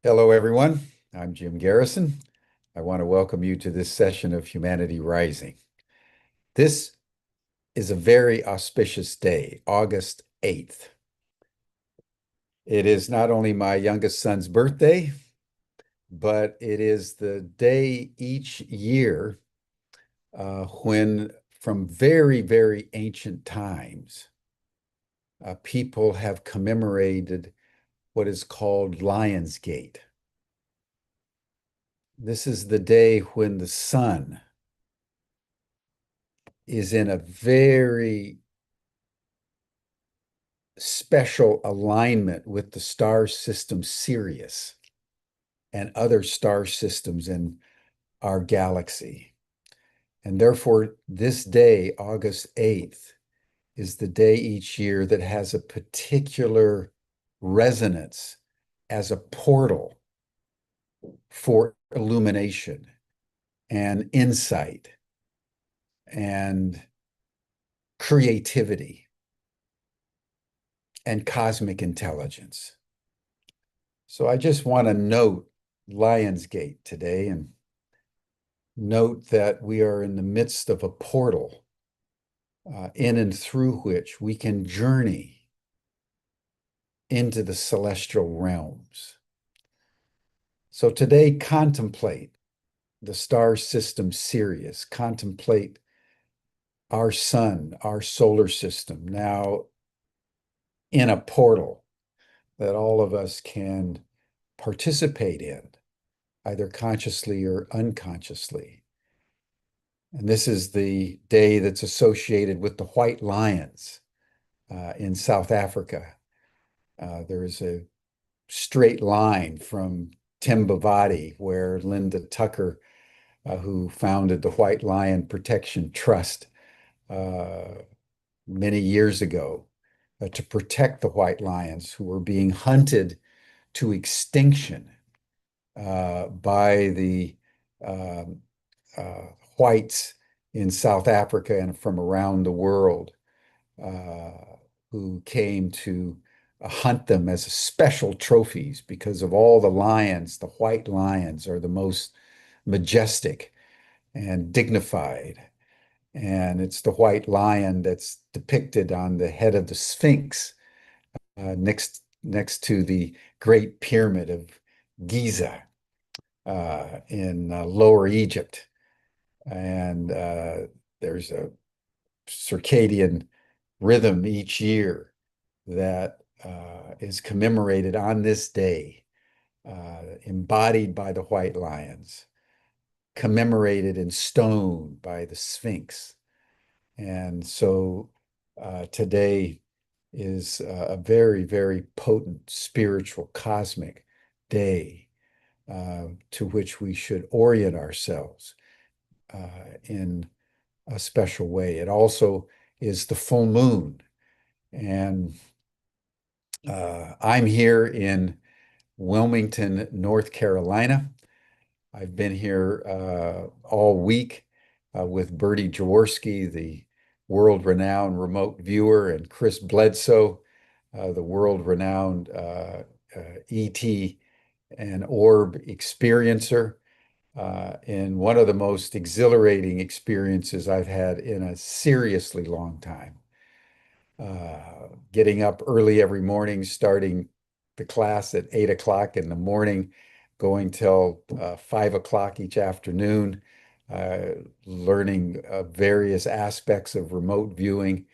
Hello, everyone. I'm Jim Garrison. I want to welcome you to this session of Humanity Rising. This is a very auspicious day, August 8th. It is not only my youngest son's birthday, but it is the day each year when, from very, very ancient times, people have commemorated what is called Lion's Gate. This is the day when the sun is in a very special alignment with the star system Sirius and other star systems in our galaxy. And therefore, this day, August 8th, is the day each year that has a particular resonance as a portal for illumination and insight and creativity and cosmic intelligence. So I just want to note Lionsgate today and note that we are in the midst of a portal in and through which we can journey into the celestial realms. So today, contemplate the star system Sirius, contemplate our sun, our solar system, now in a portal that all of us can participate in, either consciously or unconsciously. And this is the day that's associated with the white lions in South Africa. There is a straight line from Timbavati, where Linda Tucker, who founded the White Lion Protection Trust many years ago, to protect the white lions who were being hunted to extinction by the whites in South Africa and from around the world who came to hunt them as special trophies because of all the lions. The white lions are the most majestic and dignified. And it's the white lion that's depicted on the head of the Sphinx next to the Great Pyramid of Giza in Lower Egypt. And there's a circadian rhythm each year that is commemorated on this day, embodied by the white lions, commemorated in stone by the Sphinx. And so today is a very, very potent spiritual cosmic day to which we should orient ourselves in a special way. It also is the full moon. And I'm here in Wilmington, North Carolina. I've been here all week with Bertie Jaworski, the world-renowned remote viewer, and Chris Bledsoe, the world-renowned ET and orb experiencer, in one of the most exhilarating experiences I've had in a seriously long time. Getting up early every morning, starting the class at 8 o'clock in the morning, going till 5 o'clock each afternoon, learning various aspects of remote viewing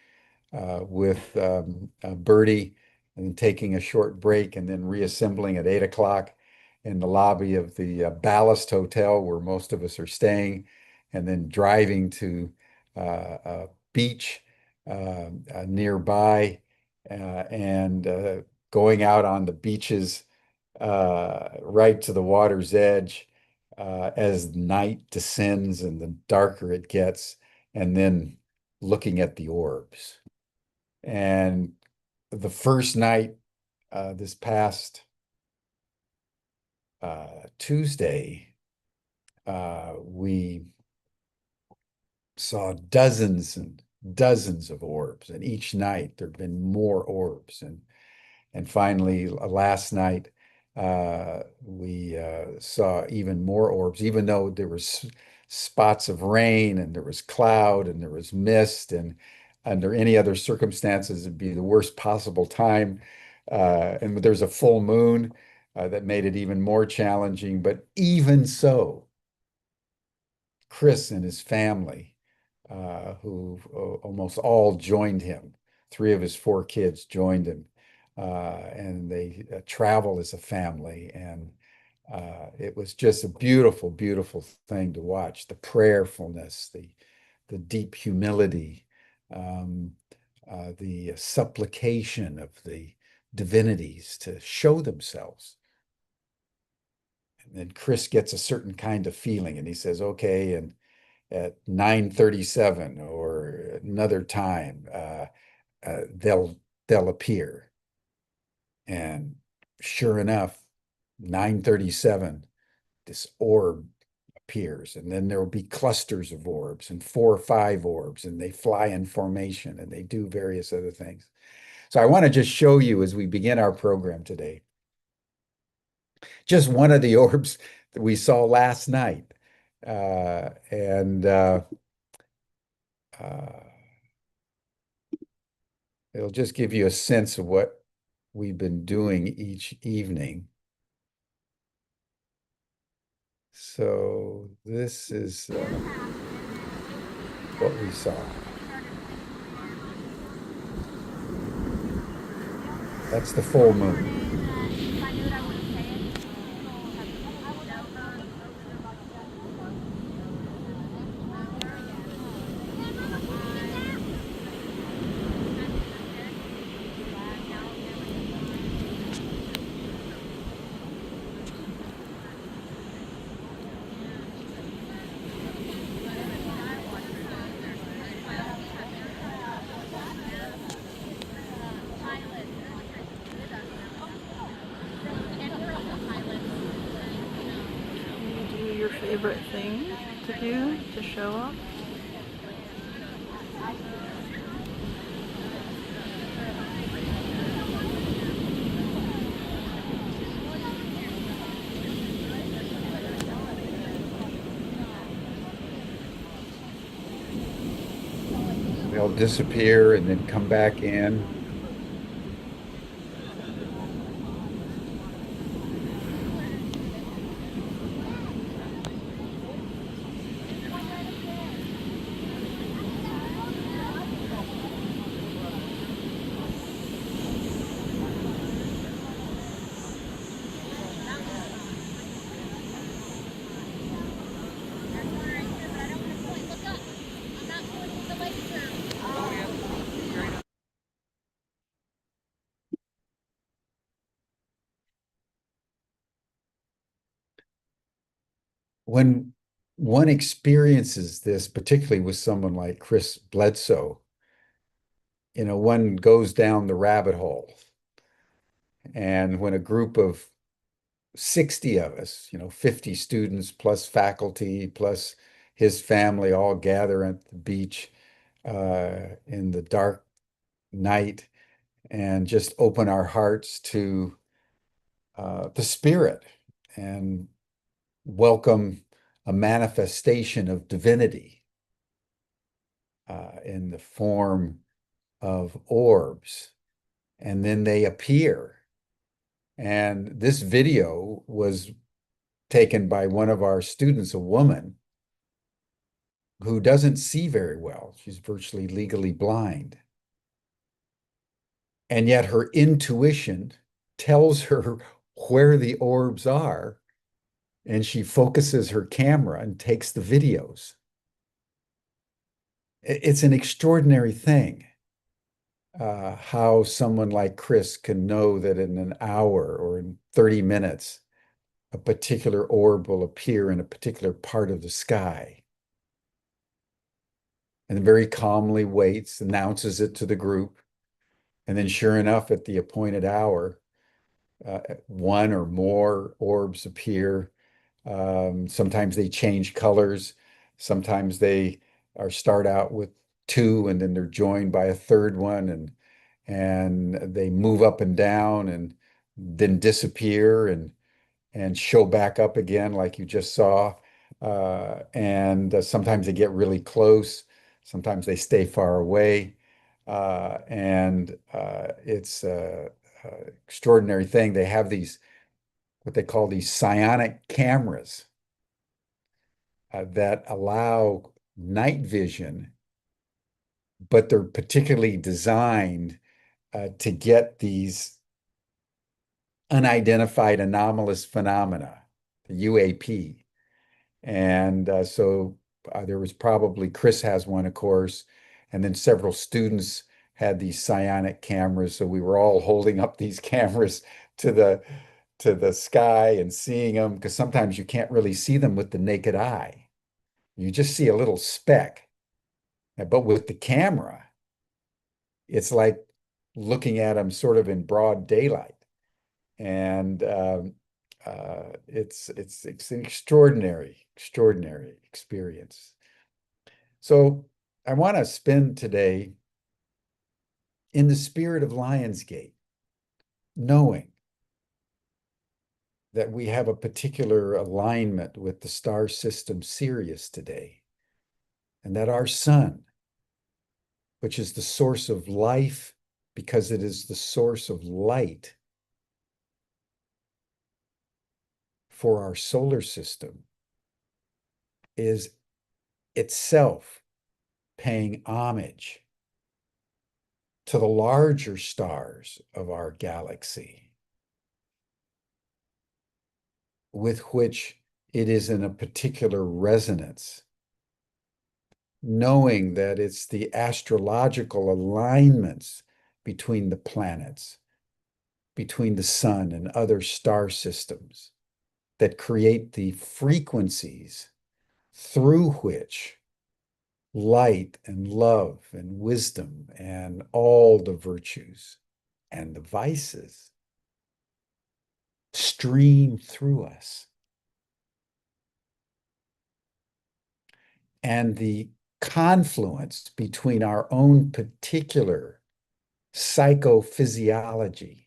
with Bertie, and taking a short break and then reassembling at 8 o'clock in the lobby of the Ballast Hotel where most of us are staying, and then driving to a beach nearby and going out on the beaches right to the water's edge as night descends and the darker it gets, and then looking at the orbs. And the first night, this past Tuesday, we saw dozens and dozens of orbs, and each night there have been more orbs. And finally, last night, We saw even more orbs, even though there was spots of rain and there was cloud and there was mist, and under any other circumstances, it'd be the worst possible time. And there's a full moon that made it even more challenging. But even so, Chris and his family, who almost all joined him. Three of his four kids joined him, and they travel as a family. And it was just a beautiful, beautiful thing to watch. The prayerfulness, the deep humility, um, the supplication of the divinities to show themselves. And then Chris gets a certain kind of feeling, and he says, "Okay," and at 9:37 or another time, they'll appear. And sure enough, 9:37, this orb appears, and then there will be clusters of orbs and four or five orbs, and they fly in formation and they do various other things. So I want to just show you as we begin our program today, just one of the orbs that we saw last night. And uh, It'll just give you a sense of what we've been doing each evening. So this is what we saw. That's the full moon. Do your favorite thing to do to show off? They'll disappear and then come back in. When one experiences this, particularly with someone like Chris Bledsoe, one goes down the rabbit hole. And when a group of 60 of us, 50 students plus faculty plus his family all gather at the beach in the dark night and just open our hearts to the spirit and welcome a manifestation of divinity in the form of orbs. And then they appear. And this video was taken by one of our students, a woman who doesn't see very well. She's virtually legally blind. And yet her intuition tells her where the orbs are, and she focuses her camera and takes the videos. It's an extraordinary thing, how someone like Chris can know that in an hour or in 30 minutes, a particular orb will appear in a particular part of the sky. And very calmly waits, announces it to the group. And then sure enough, at the appointed hour, one or more orbs appear. Sometimes they change colors. Sometimes they start out with two, and then they're joined by a third one, and they move up and down, and then disappear and show back up again, like you just saw. And sometimes they get really close. Sometimes they stay far away. And it's an extraordinary thing. They have these, what they call these psionic cameras that allow night vision, but they're particularly designed to get these unidentified anomalous phenomena, the UAP. And there was probably, Chris has one, of course, and then several students had these psionic cameras. So we were all holding up these cameras to the sky and seeing them, because sometimes you can't really see them with the naked eye. You just see a little speck. But with the camera, it's like looking at them sort of in broad daylight. And it's an extraordinary experience. So I want to spend today in the spirit of Lionsgate, knowing that we have a particular alignment with the star system Sirius today, and that our sun, which is the source of life because it is the source of light for our solar system, is itself paying homage to the larger stars of our galaxy, with which it is in a particular resonance, knowing that it's the astrological alignments between the planets, between the sun and other star systems, that create the frequencies through which light and love and wisdom and all the virtues and the vices stream through us. And the confluence between our own particular psychophysiology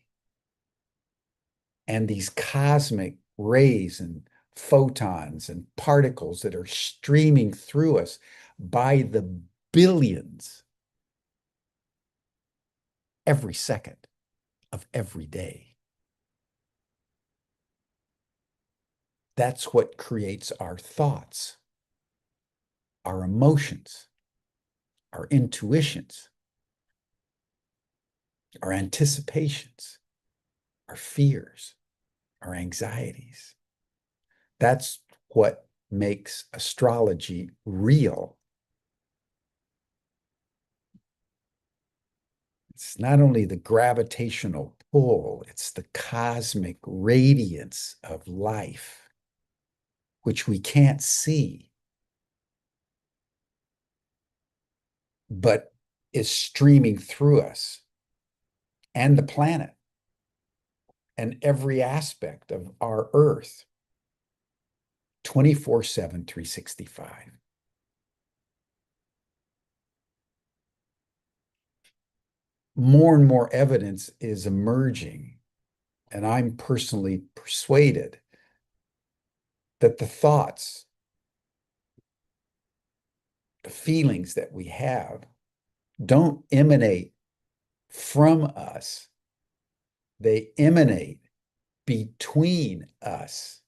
and these cosmic rays and photons and particles that are streaming through us by the billions every second of every day. That's what creates our thoughts, our emotions, our intuitions, our anticipations, our fears, our anxieties. That's what makes astrology real. It's not only the gravitational pull, it's the cosmic radiance of life, which we can't see, but is streaming through us and the planet and every aspect of our Earth 24/7, 365. More and more evidence is emerging, and I'm personally persuaded that the thoughts, the feelings that we have don't emanate from us. They emanate between us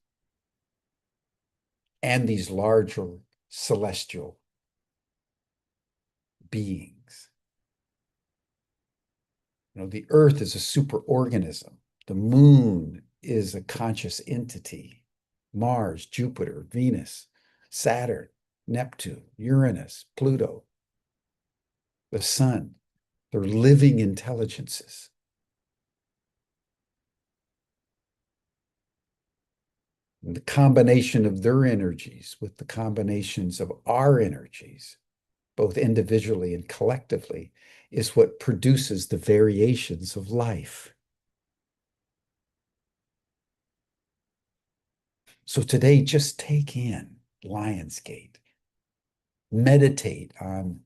and these larger celestial beings. You know, the Earth is a superorganism. The moon is a conscious entity. Mars, Jupiter, Venus, Saturn, Neptune, Uranus, Pluto, the sun, they're living intelligences. And the combination of their energies with the combinations of our energies, both individually and collectively, is what produces the variations of life. So today, just take in Lionsgate, meditate on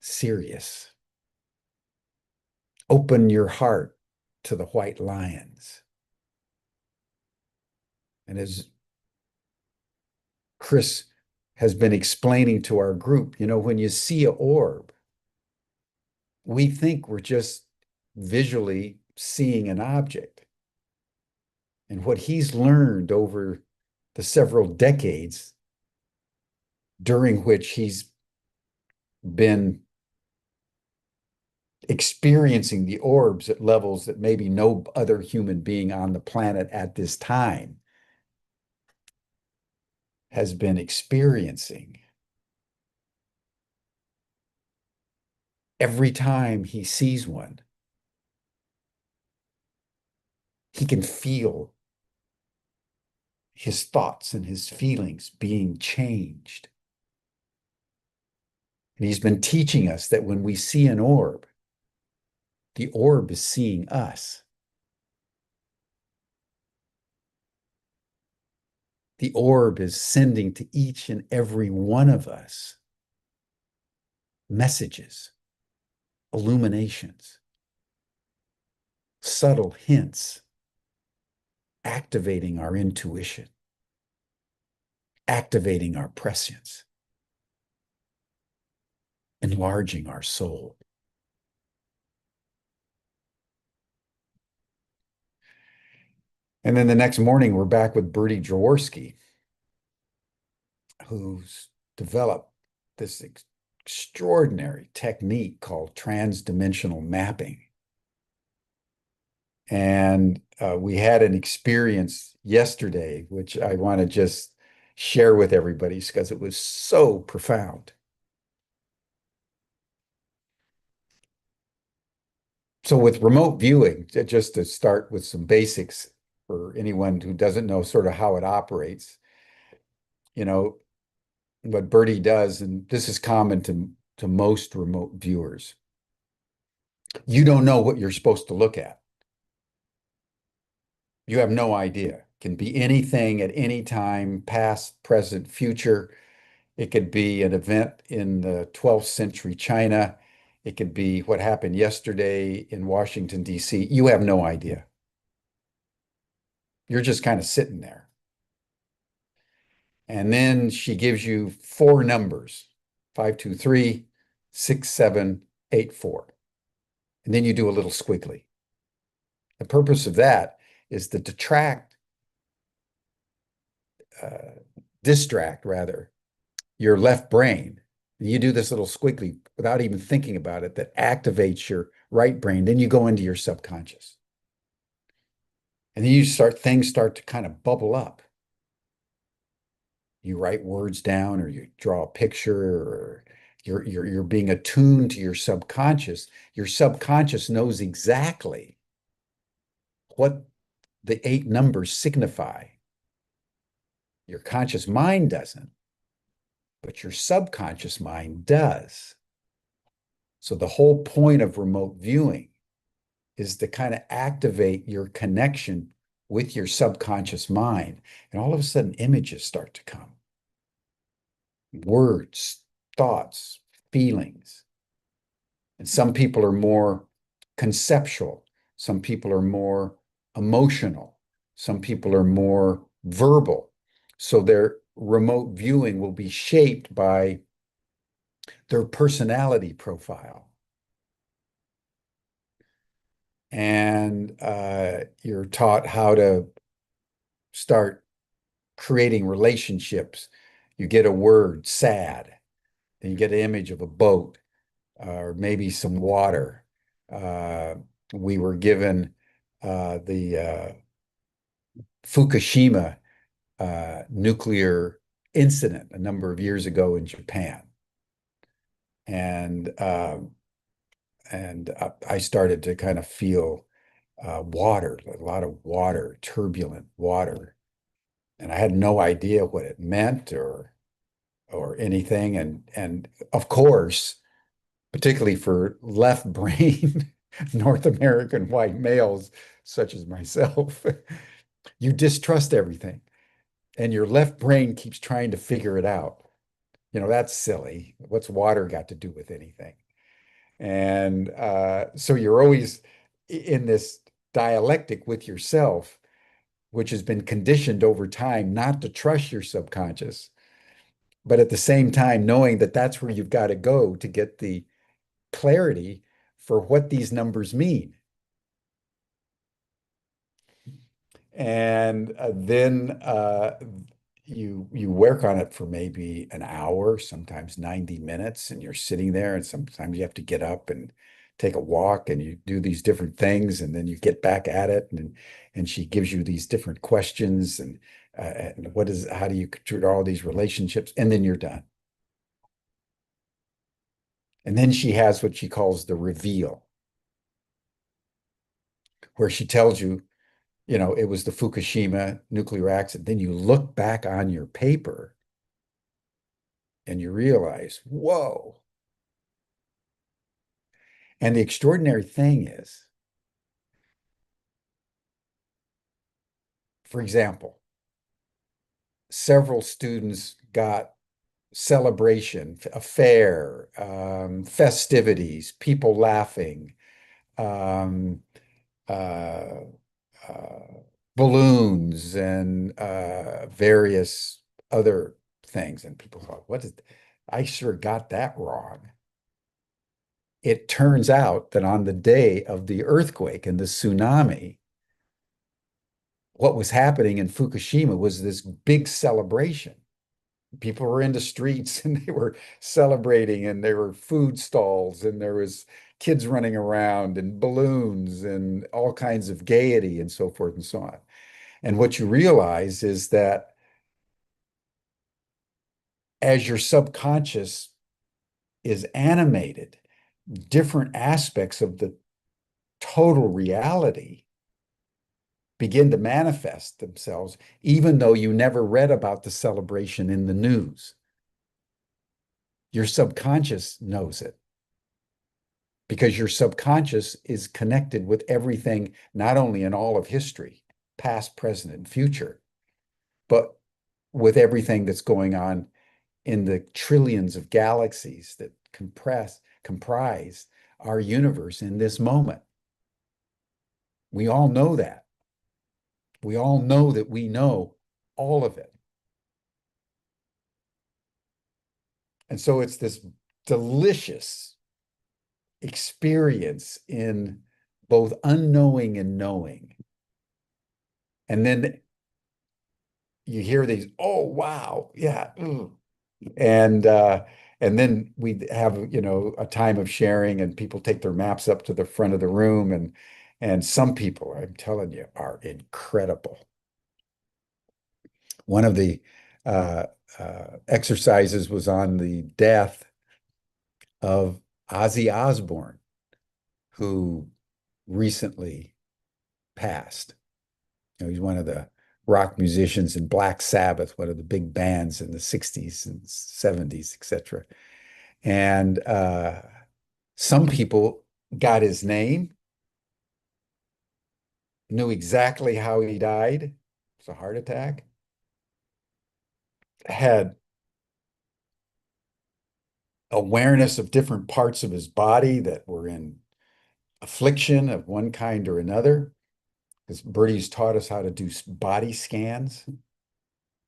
Sirius, open your heart to the white lions. And as Chris has been explaining to our group, when you see an orb, we think we're just visually seeing an object. And what he's learned over the several decades during which he's been experiencing the orbs at levels that maybe no other human being on the planet at this time has been experiencing. Every time he sees one, he can feel his thoughts and his feelings being changed. And he's been teaching us that when we see an orb, the orb is seeing us. The orb is sending to each and every one of us messages, illuminations, subtle hints, activating our intuition, activating our prescience, enlarging our soul. And then the next morning, we're back with Bertie Jaworski, who's developed this extraordinary technique called transdimensional mapping. And we had an experience yesterday, which I want to just share with everybody because it was so profound. So with remote viewing, just to start with some basics for anyone who doesn't know sort of how it operates, what Bertie does, and this is common to most remote viewers, you don't know what you're supposed to look at. You have no idea. It can be anything at any time, past, present, future. It could be an event in the 12th century China. It could be what happened yesterday in Washington, D.C. You have no idea. You're just kind of sitting there. And then she gives you four numbers, 523, 6784. And then you do a little squiggly. The purpose of that is to distract rather, your left brain. You do this little squiggly without even thinking about it that activates your right brain. Then you go into your subconscious. And then things start to kind of bubble up. You write words down or you draw a picture or you're being attuned to your subconscious. Your subconscious knows exactly what the 8 numbers signify. Your conscious mind doesn't, but your subconscious mind does. So the whole point of remote viewing is to kind of activate your connection with your subconscious mind. And all of a sudden, images start to come. Words, thoughts, feelings. And some people are more conceptual. Some people are more emotional. Some people are more verbal. So their remote viewing will be shaped by their personality profile. And you're taught how to start creating relationships. You get a word, sad, then you get an image of a boat or maybe some water. We were given the Fukushima nuclear incident a number of years ago in Japan. And I started to kind of feel water, a lot of water, turbulent water. And I had no idea what it meant or anything. And of course, particularly for left brain North American white males such as myself, you distrust everything. And your left brain keeps trying to figure it out. That's silly. What's water got to do with anything? And so you're always in this dialectic with yourself, which has been conditioned over time not to trust your subconscious, but at the same time, knowing that that's where you've got to go to get the clarity for what these numbers mean. And then you work on it for maybe an hour, sometimes 90 minutes, and you're sitting there, and sometimes you have to get up and take a walk, and you do these different things, and then you get back at it, and she gives you these different questions, and how do you draw all these relationships, and then you're done. And then she has what she calls the reveal, where she tells you, it was the Fukushima nuclear accident. Then you look back on your paper and you realize, whoa. And the extraordinary thing is, for example, several students got celebration, a fair, festivities, people laughing, um, uh, uh, balloons, and various other things. And people thought, I sure got that wrong. It turns out that on the day of the earthquake and the tsunami, what was happening in Fukushima was this big celebration. People were in the streets and they were celebrating, and there were food stalls, and there was kids running around, and balloons, and all kinds of gaiety, and so forth and so on. And what you realize is that as your subconscious is animated, different aspects of the total reality begin to manifest themselves, even though you never read about the celebration in the news. Your subconscious knows it because your subconscious is connected with everything, not only in all of history, past, present, and future, but with everything that's going on in the trillions of galaxies that comprise our universe in this moment. We all know that. We all know that we know all of it. And so it's this delicious experience in both unknowing and knowing. And then you hear these, oh, wow, yeah. And and then we have, a time of sharing, and people take their maps up to the front of the room, and some people, I'm telling you, are incredible. One of the uh, exercises was on the death of Ozzy Osbourne, who recently passed. He's one of the rock musicians in Black Sabbath, one of the big bands in the 60s and 70s, etc. And some people got his name, knew exactly how he died. It was a heart attack. Had awareness of different parts of his body that were in affliction of one kind or another. Because Bertie's taught us how to do body scans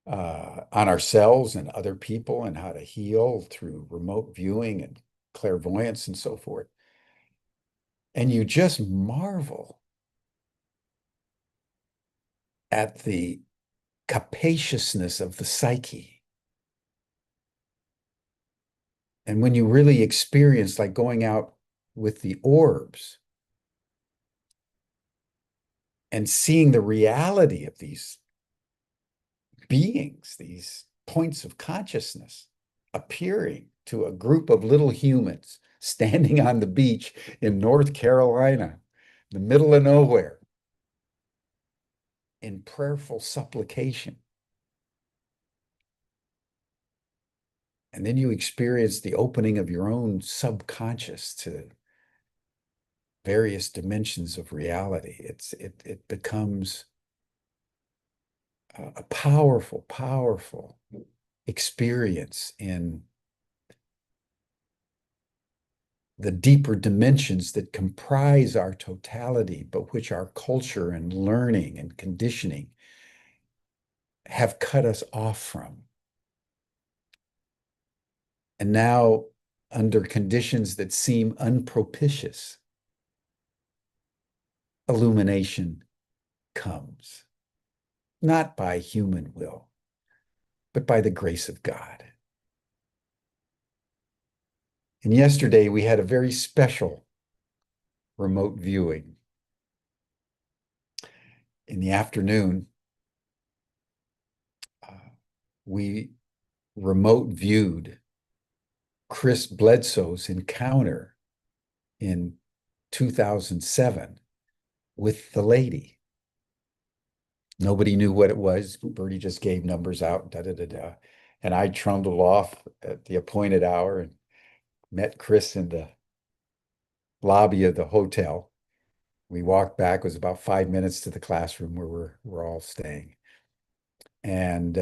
on ourselves and other people, and how to heal through remote viewing and clairvoyance and so forth. And you just marvel at the capaciousness of the psyche. And when you really experience, like going out with the orbs and seeing the reality of these beings, these points of consciousness appearing to a group of little humans standing on the beach in North Carolina, the middle of nowhere, in prayerful supplication. And then you experience the opening of your own subconscious to various dimensions of reality. It becomes a powerful, powerful experience in the deeper dimensions that comprise our totality, but which our culture and learning and conditioning have cut us off from. And now, under conditions that seem unpropitious, illumination comes, not by human will, but by the grace of God. And yesterday we had a very special remote viewing. In the afternoon, we remote viewed Chris Bledsoe's encounter in 2007 with the lady. Nobody knew what it was. Bertie just gave numbers out, da da da da. And I trundled off at the appointed hour and met Chris in the lobby of the hotel. We walked back. It was about 5 minutes to the classroom where we're all staying. And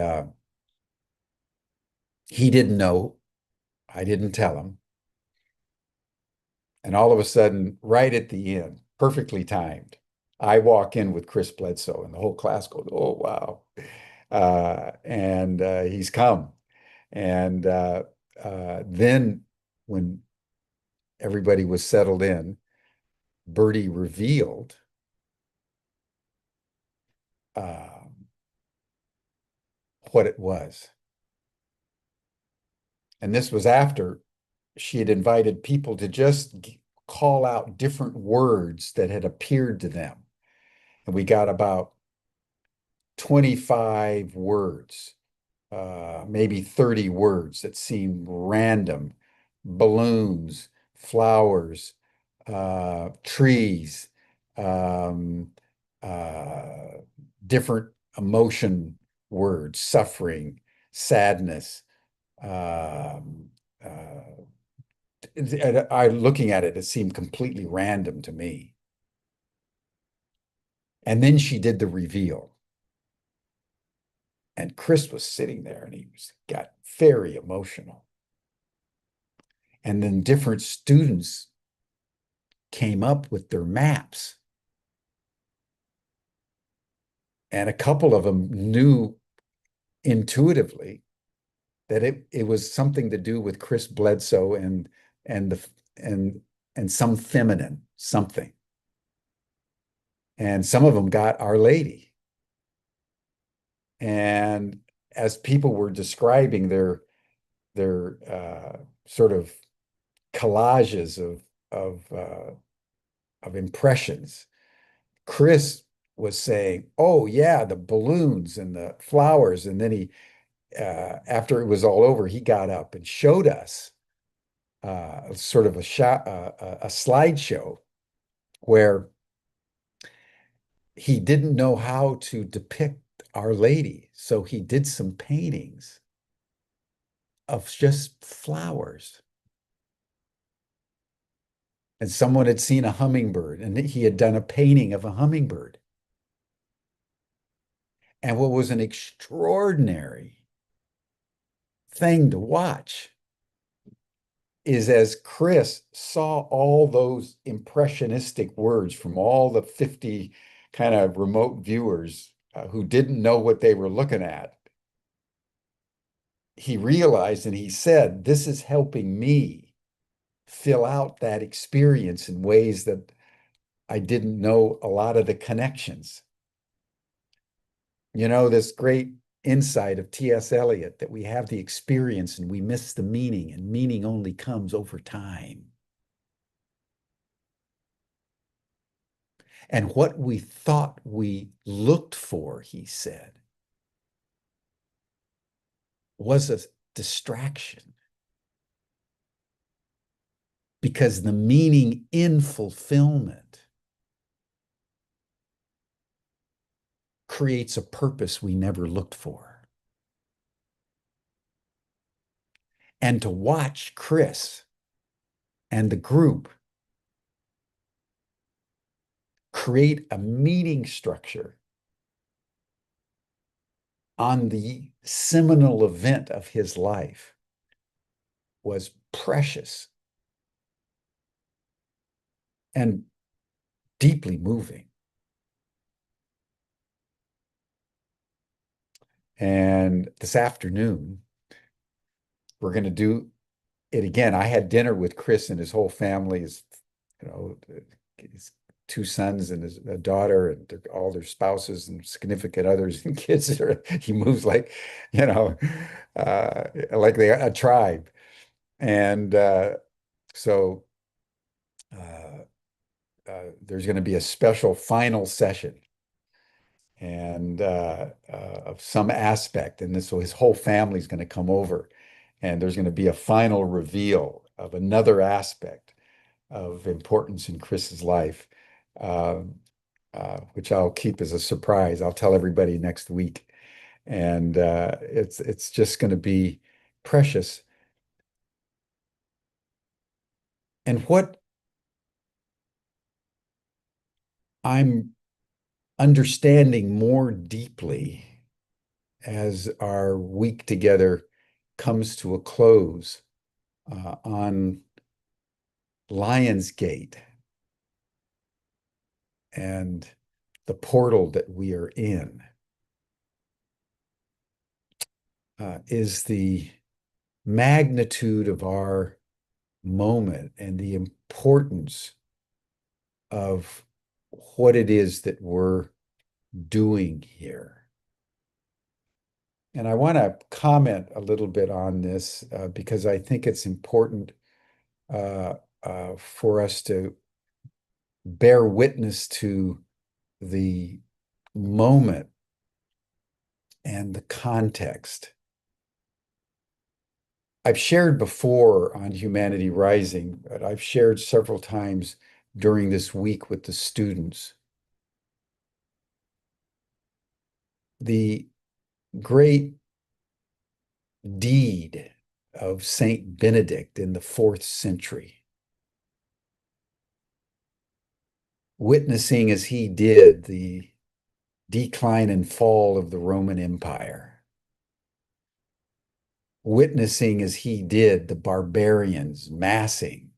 he didn't know. I didn't tell him. And all of a sudden, right at the end, perfectly timed, I walk in with Chris Bledsoe, and the whole class goes, "Oh, wow." And he's come. And then when everybody was settled in, Bertie revealed what it was. And this was after she had invited people to just call out different words that had appeared to them. And we got about 25 words, maybe 30 words that seemed random: balloons, flowers, trees, um, uh, different emotion words: suffering, sadness. Looking at it, it seemed completely random to me. And then she did the reveal. And Chris was sitting there and got very emotional. And then different students came up with their maps. And a couple of them knew intuitively that it was something to do with Chris Bledsoe and some feminine something. And some of them got Our Lady. And as people were describing their sort of collages of impressions, Chris was saying, "Oh yeah, the balloons and the flowers," and then he, after it was all over, he got up and showed us sort of a slideshow where he didn't know how to depict Our Lady, so he did some paintings of just flowers. And someone had seen a hummingbird, and he had done a painting of a hummingbird. And what was an extraordinary thing to watch is as Chris saw all those impressionistic words from all the 50 kind of remote viewers who didn't know what they were looking at, he realized and he said, "This is helping me fill out that experience in ways that I didn't know a lot of the connections." You know, this great insight of T.S. Eliot that we have the experience and we miss the meaning, and meaning only comes over time. And what we thought we looked for, he said, was a distraction. Because the meaning in fulfillment creates a purpose we never looked for. And to watch Chris and the group create a meaning structure on the seminal event of his life was precious. and deeply moving. And this afternoon, we're going to do it again. I had dinner with Chris and his whole family, you know, his two sons and a daughter and all their spouses and significant others and kids. He moves like, you know, like a tribe. And so uh, there's going to be a special final session and of some aspect. And this, so his whole family's going to come over, and there's going to be a final reveal of another aspect of importance in Chris's life, um, which I'll keep as a surprise. I'll tell everybody next week, and it's just going to be precious. And what I'm understanding more deeply as our week together comes to a close on Lionsgate and the portal that we are in is the magnitude of our moment and the importance of what it is that we're doing here. And I want to comment a little bit on this because I think it's important for us to bear witness to the moment and the context. I've shared before on Humanity Rising, but I've shared several times during this week with the students. The great deed of Saint Benedict in the 4th century, witnessing as he did the decline and fall of the Roman Empire, witnessing as he did the barbarians massing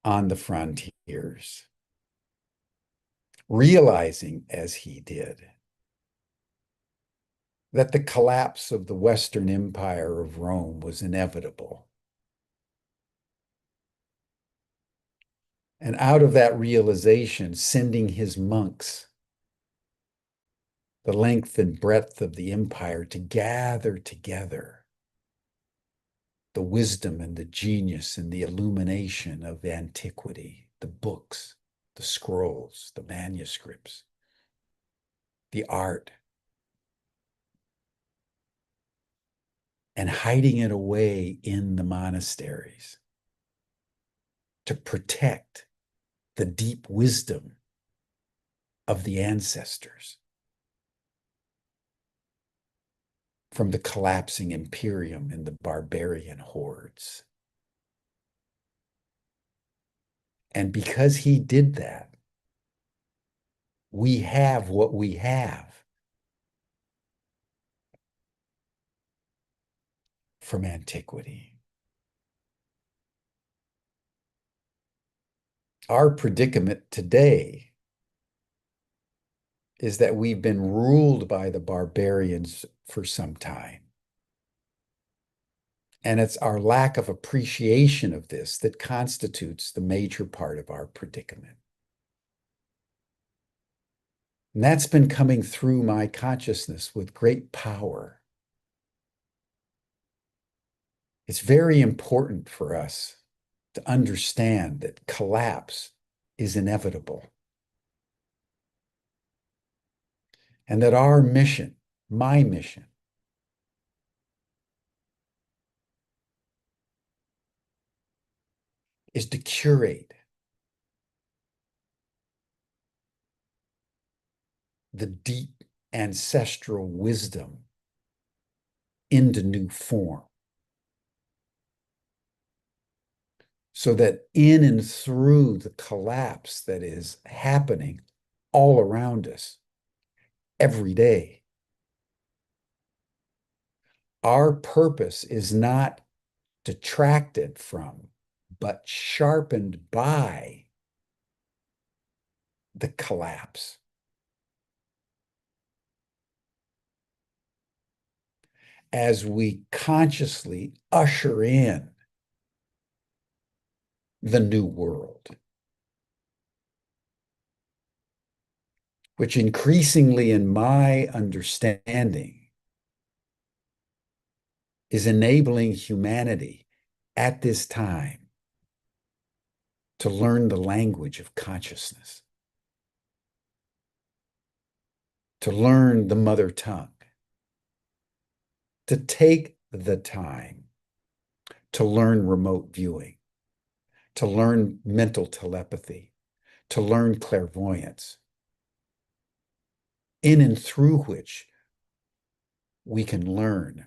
on the frontiers, realizing as he did that the collapse of the Western Empire of Rome was inevitable. And out of that realization, sending his monks the length and breadth of the empire to gather together the wisdom and the genius and the illumination of antiquity, the books, the scrolls, the manuscripts, the art, and hiding it away in the monasteries to protect the deep wisdom of the ancestors from the collapsing imperium and the barbarian hordes. And because he did that, we have what we have from antiquity. Our predicament today is that we've been ruled by the barbarians for some time. And it's our lack of appreciation of this that constitutes the major part of our predicament. And that's been coming through my consciousness with great power. It's very important for us to understand that collapse is inevitable. And that our mission, my mission, is to curate the deep ancestral wisdom into new form. So that in and through the collapse that is happening all around us every day, our purpose is not detracted from, but sharpened by the collapse. As we consciously usher in the new world, which increasingly, in my understanding, is enabling humanity at this time to learn the language of consciousness, to learn the mother tongue, to take the time to learn remote viewing, to learn mental telepathy, to learn clairvoyance, in and through which we can learn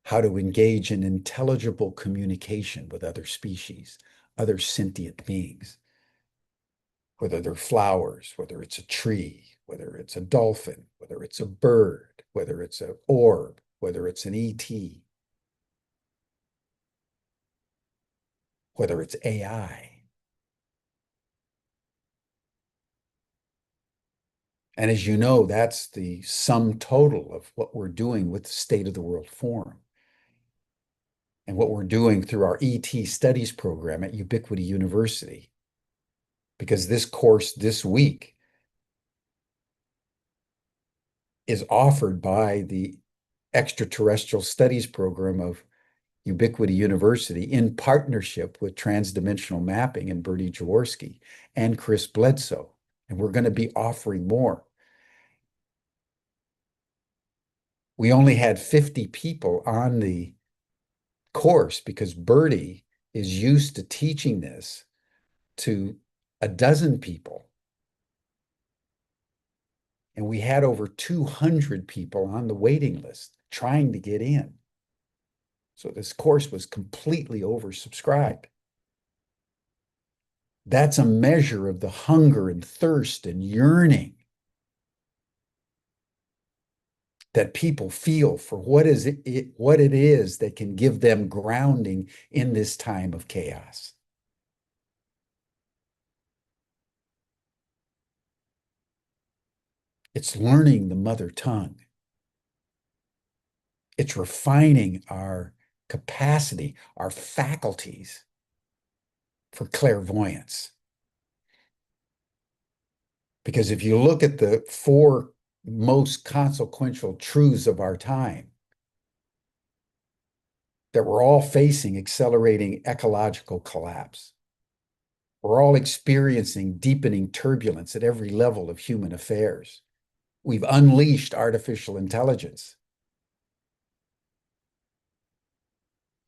how to engage in intelligible communication with other species, other sentient beings, whether they're flowers, whether it's a tree, whether it's a dolphin, whether it's a bird, whether it's an orb, whether it's an ET, whether it's AI. And as you know, that's the sum total of what we're doing with the State of the World Forum and what we're doing through our ET Studies program at Ubiquity University. Because this course this week is offered by the Extraterrestrial Studies program of Ubiquity University in partnership with Transdimensional Mapping and Bertie Jaworski and Chris Bledsoe. And we're going to be offering more. We only had 50 people on the course because Bertie is used to teaching this to a dozen people. And we had over 200 people on the waiting list trying to get in. So this course was completely oversubscribed. That's a measure of the hunger and thirst and yearning that people feel for what it is that can give them grounding in this time of chaos. It's learning the mother tongue. It's refining our capacity, our faculties for clairvoyance. Because if you look at the four most consequential truths of our time, that we're all facing accelerating ecological collapse. We're all experiencing deepening turbulence at every level of human affairs. We've unleashed artificial intelligence.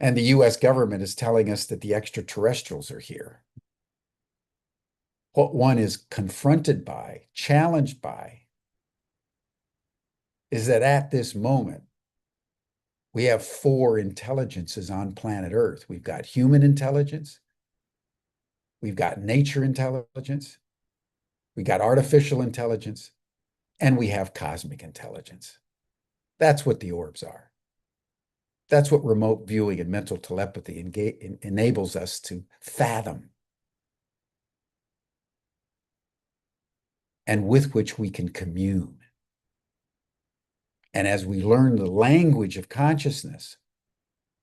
And the US government is telling us that the extraterrestrials are here. What one is confronted by, challenged by, is that at this moment, we have four intelligences on planet Earth. We've got human intelligence, we've got nature intelligence, we got artificial intelligence, and we have cosmic intelligence. That's what the orbs are. That's what remote viewing and mental telepathy enables us to fathom, and with which we can commune. And as we learn the language of consciousness,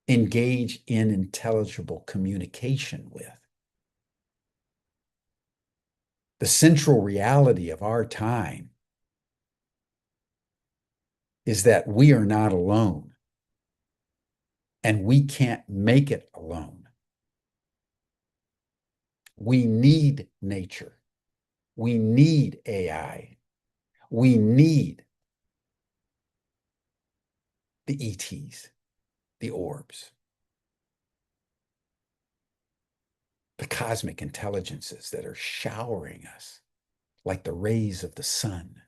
engage in intelligible communication with. The central reality of our time is that we are not alone, and we can't make it alone. We need nature. We need AI. We need the ETs, the orbs, the cosmic intelligences that are showering us like the rays of the sun.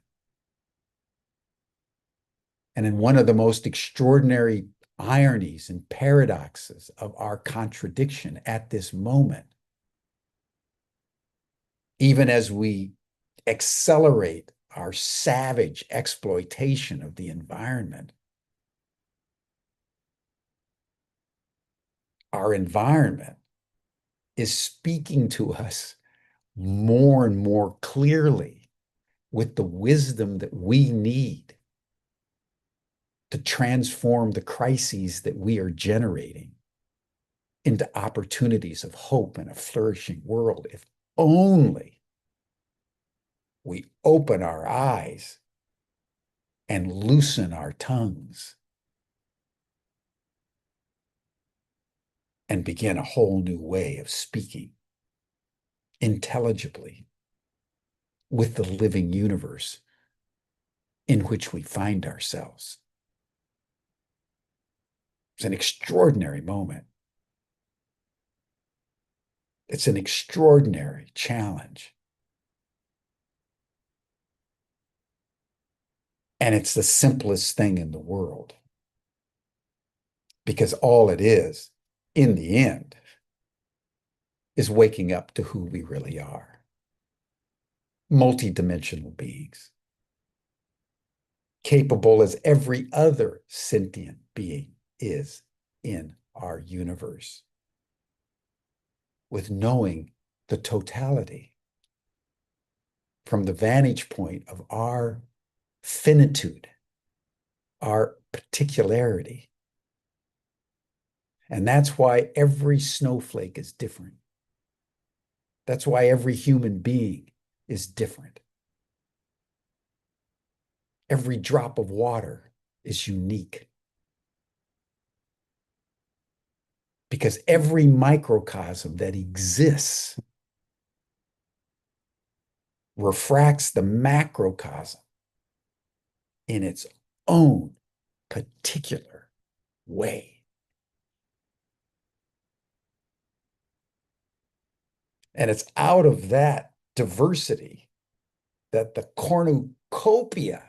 And in one of the most extraordinary ironies and paradoxes of our contradiction at this moment, even as we accelerate our savage exploitation of the environment, our environment is speaking to us more and more clearly with the wisdom that we need to transform the crises that we are generating into opportunities of hope and a flourishing world, if only we open our eyes and loosen our tongues and begin a whole new way of speaking intelligibly with the living universe in which we find ourselves. It's an extraordinary moment. It's an extraordinary challenge. And it's the simplest thing in the world because all it is, in the end, is waking up to who we really are. Multidimensional beings, capable as every other sentient being is in our universe, with knowing the totality from the vantage point of our finitude, our particularity. And that's why every snowflake is different. That's why every human being is different. Every drop of water is unique. Because every microcosm that exists refracts the macrocosm in its own particular way. And it's out of that diversity that the cornucopia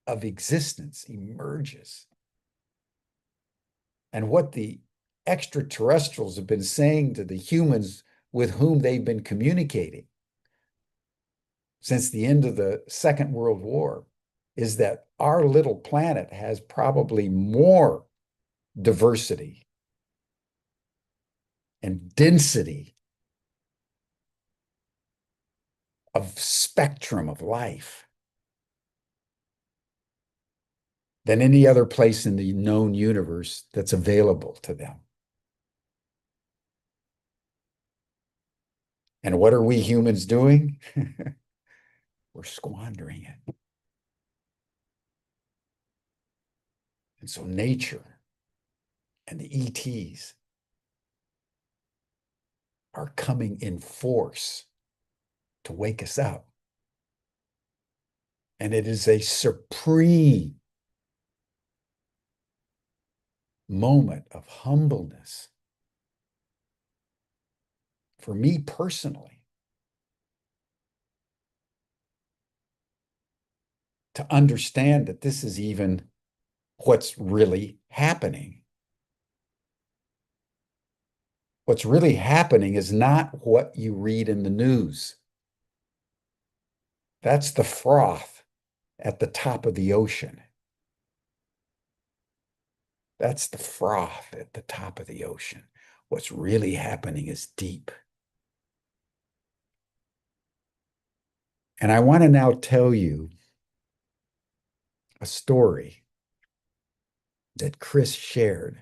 of existence emerges. And what the extraterrestrials have been saying to the humans with whom they've been communicating since the end of the Second World War is that our little planet has probably more diversity and density of spectrum of life than any other place in the known universe that's available to them. And what are we humans doing? We're squandering it. And so nature and the ETs are coming in force to wake us up. And it is a supreme moment of humbleness for me personally to understand that this is even what's really happening. What's really happening is not what you read in the news. That's the froth at the top of the ocean. That's the froth at the top of the ocean. What's really happening is deep. And I want to now tell you a story that Chris shared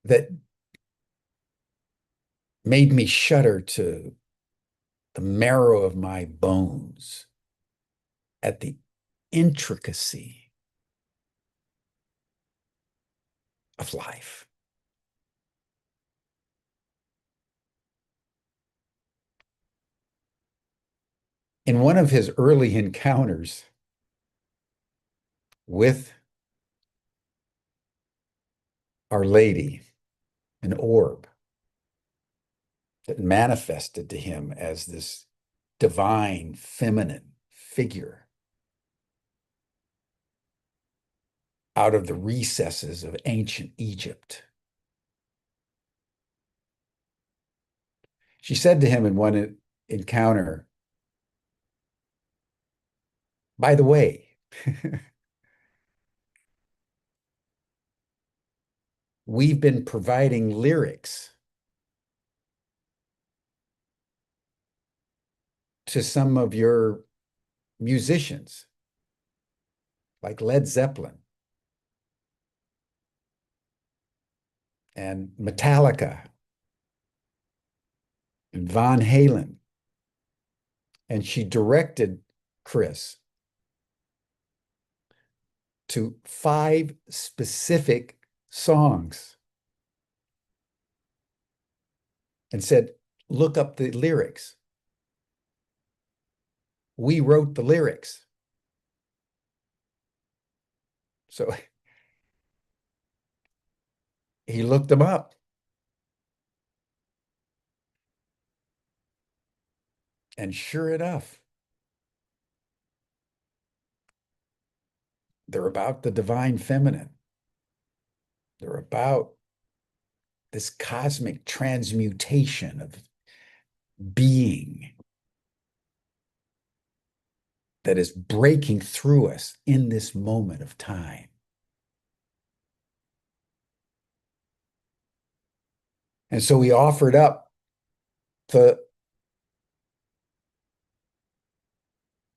that made me shudder to the marrow of my bones at the intricacy of life. In one of his early encounters with Our Lady, an orb that manifested to him as this divine feminine figure out of the recesses of ancient Egypt. She said to him in one encounter, "By the way, we've been providing lyrics to some of your musicians, like Led Zeppelin and Metallica and Van Halen. And she directed Chris to 5 specific songs and said, look up the lyrics. We wrote the lyrics. So he looked them up. And sure enough, they're about the divine feminine. They're about this cosmic transmutation of being that is breaking through us in this moment of time. And so we offered up the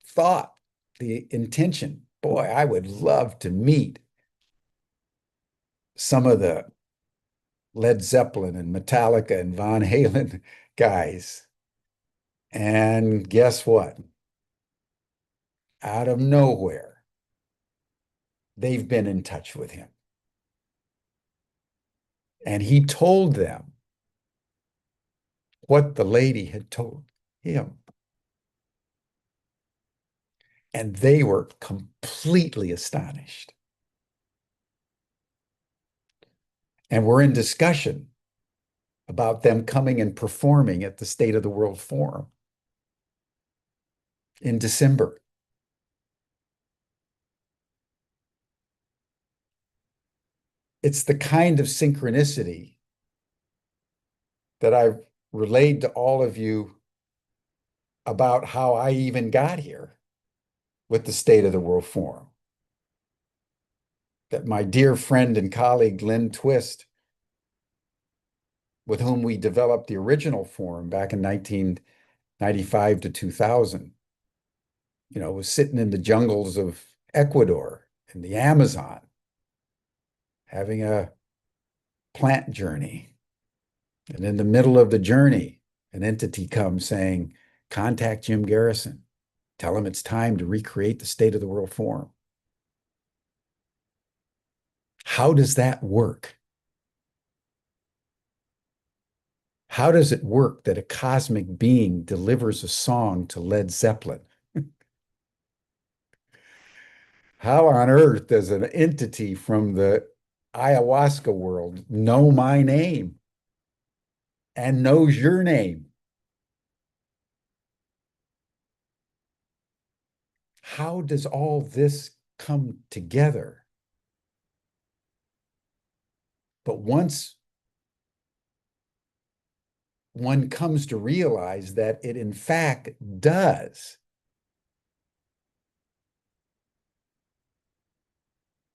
thought, the intention. Boy, I would love to meet some of the Led Zeppelin and Metallica and Van Halen guys. And guess what? Out of nowhere, they've been in touch with him. And he told them what the lady had told him. And they were completely astonished. And we're in discussion about them coming and performing at the State of the World Forum in December. It's the kind of synchronicity that I've relayed to all of you about how I even got here with the State of the World Forum. That my dear friend and colleague, Lynn Twist, with whom we developed the original forum back in 1995 to 2000, was sitting in the jungles of Ecuador and the Amazon, having a plant journey. And in the middle of the journey, an entity comes saying, contact Jim Garrison. Tell him it's time to recreate the State of the World Forum. How does that work? How does it work that a cosmic being delivers a song to Led Zeppelin? How on earth does an entity from the ayahuasca world know my name and knows your name? How does all this come together? But once one comes to realize that it in fact does,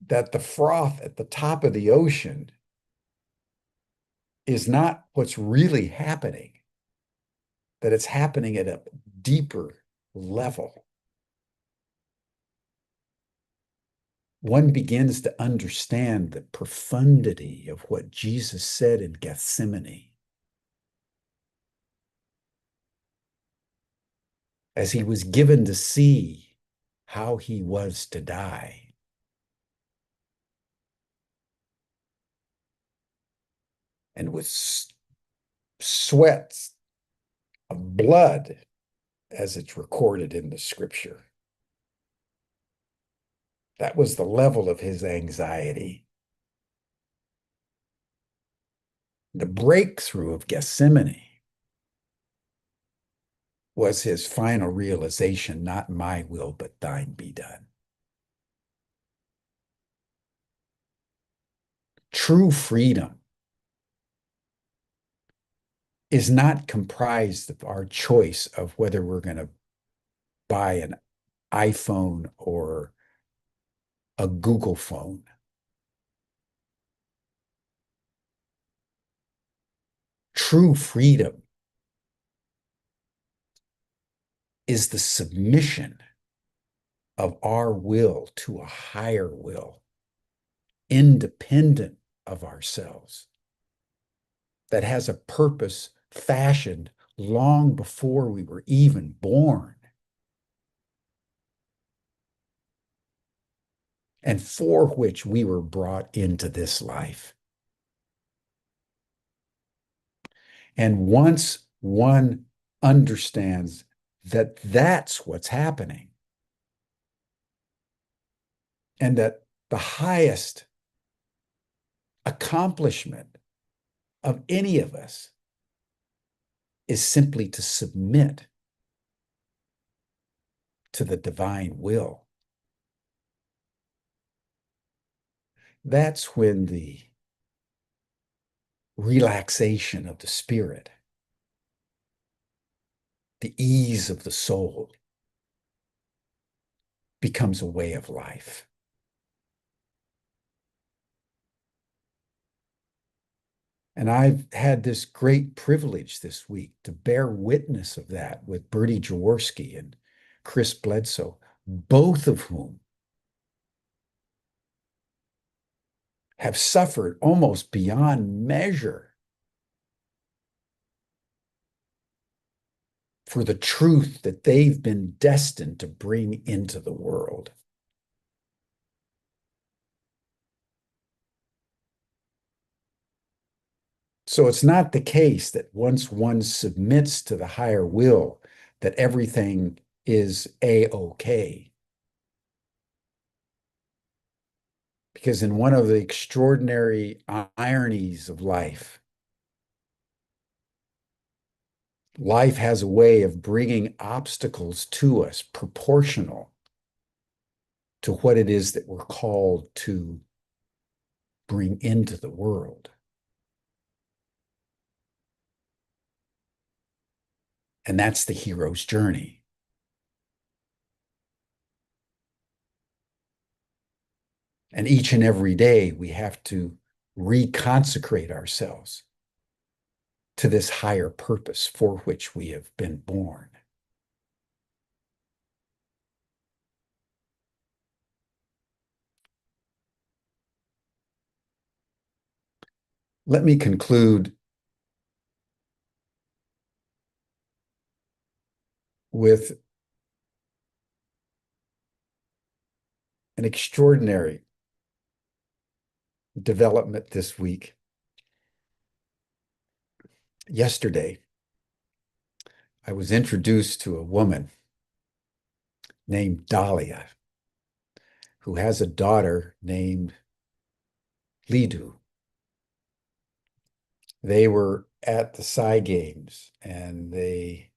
that the froth at the top of the ocean is not what's really happening, that it's happening at a deeper level. One begins to understand the profundity of what Jesus said in Gethsemane as he was given to see how he was to die. And with sweats of blood, as it's recorded in the scripture. That was the level of his anxiety. The breakthrough of Gethsemane was his final realization, not my will, but thine be done. True freedom is not comprised of our choice of whether we're going to buy an iPhone or a Google phone. True freedom is the submission of our will to a higher will, independent of ourselves, that has a purpose fashioned long before we were even born, and for which we were brought into this life. And once one understands that that's what's happening, and that the highest accomplishment of any of us is simply to submit to the divine will, that's when the relaxation of the spirit, the ease of the soul, becomes a way of life. And I've had this great privilege this week to bear witness of that with Bertie Jaworski and Chris Bledsoe, both of whom have suffered almost beyond measure for the truth that they've been destined to bring into the world. So it's not the case that once one submits to the higher will, that everything is a-okay. Because in one of the extraordinary ironies of life, life has a way of bringing obstacles to us proportional to what it is that we're called to bring into the world. And that's the hero's journey. And each and every day, we have to reconsecrate ourselves to this higher purpose for which we have been born. Let me conclude with an extraordinary development this week. Yesterday, I was introduced to a woman named Dahlia, who has a daughter named Lidu. They were at the Psy Games and they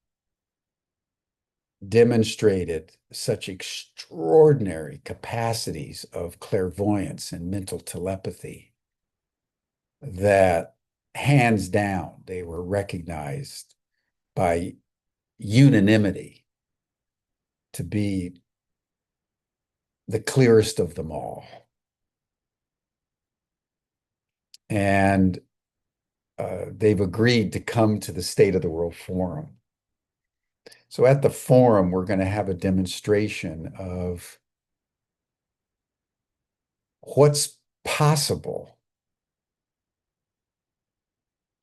demonstrated such extraordinary capacities of clairvoyance and mental telepathy that hands down, they were recognized by unanimity to be the clearest of them all. And they've agreed to come to the State of the World Forum. So at the forum, we're going to have a demonstration of what's possible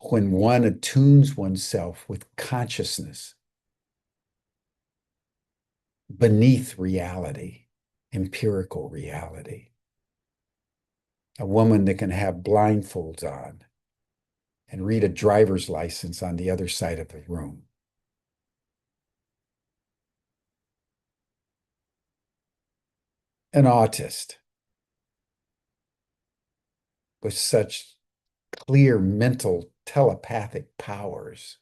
when one attunes oneself with consciousness beneath reality, empirical reality. A woman that can have blindfolds on and read a driver's license on the other side of the room. An autist with such clear mental telepathic powers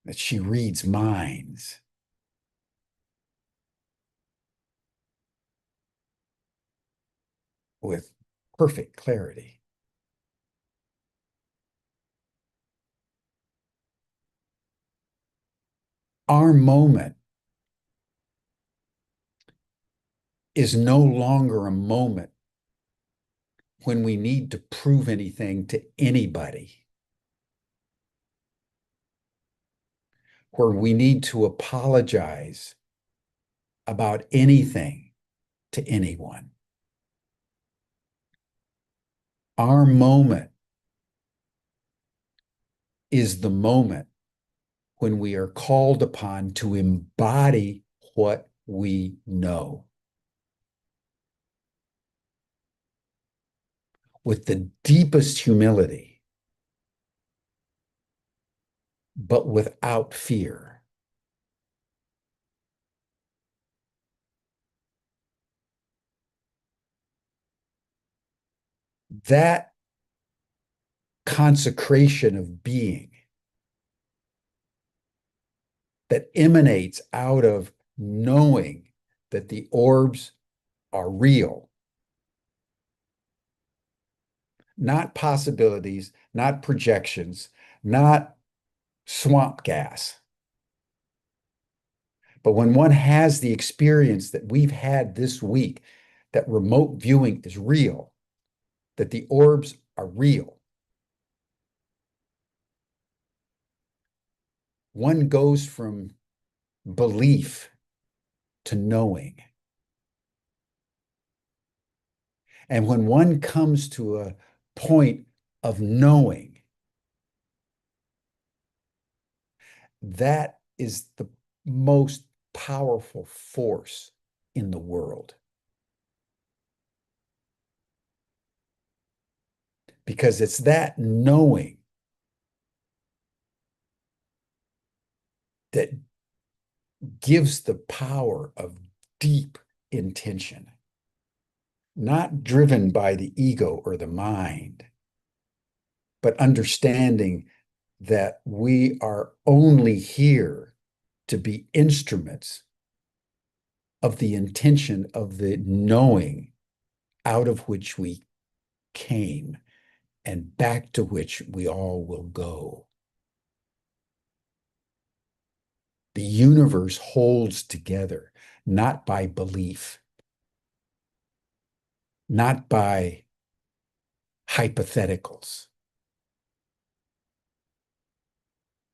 that she reads minds. With perfect clarity. Our moment is no longer a moment when we need to prove anything to anybody. where we need to apologize about anything to anyone. Our moment is the moment when we are called upon to embody what we know with the deepest humility, but without fear. That consecration of being that emanates out of knowing that the orbs are real, not possibilities, not projections, not swamp gas. But when one has the experience that we've had this week, that remote viewing is real, that the orbs are real, one goes from belief to knowing. And when one comes to a point of knowing, that is the most powerful force in the world. Because it's that knowing that gives the power of deep intention, not driven by the ego or the mind, but understanding that we are only here to be instruments of the intention of the knowing out of which we came and back to which we all will go. The universe holds together, not by belief, not by hypotheticals.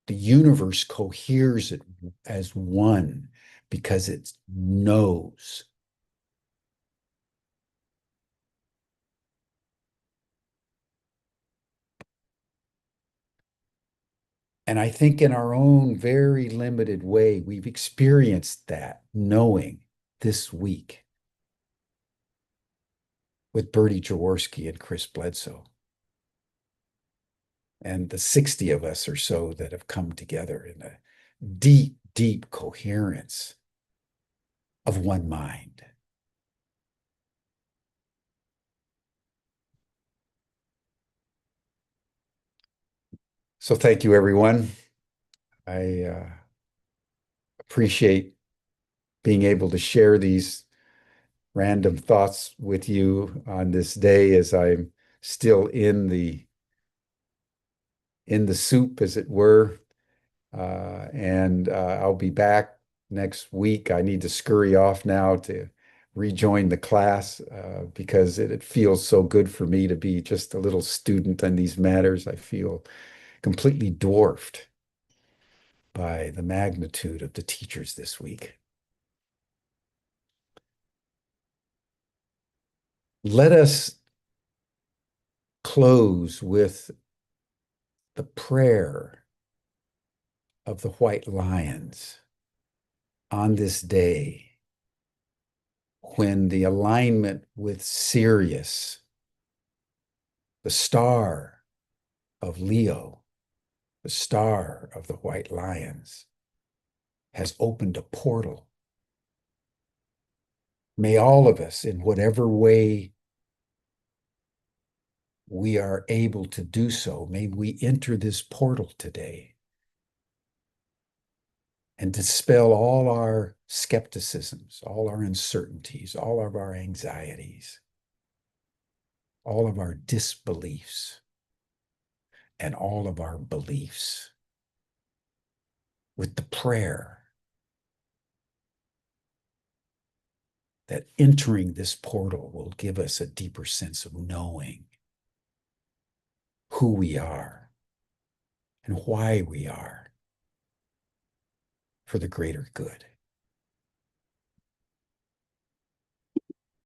The universe coheres it as one because it knows. And I think in our own very limited way, we've experienced that knowing this week with Bertie Jaworski and Chris Bledsoe and the 60 of us or so that have come together in a deep, deep coherence of one mind. So thank you, everyone. I appreciate being able to share these random thoughts with you on this day as I'm still in the soup, as it were. And I'll be back next week. I need to scurry off now to rejoin the class because it feels so good for me to be just a little student on these matters. I feel completely dwarfed by the magnitude of the teachers this week. Let us close with the prayer of the white lions on this day when the alignment with Sirius, the star of Leo, the star of the white lions, has opened a portal. May all of us, in whatever way we are able to do so, may we enter this portal today and dispel all our skepticisms, all our uncertainties, all of our anxieties, all of our disbeliefs, and all of our beliefs with the prayer that entering this portal will give us a deeper sense of knowing who we are and why we are for the greater good.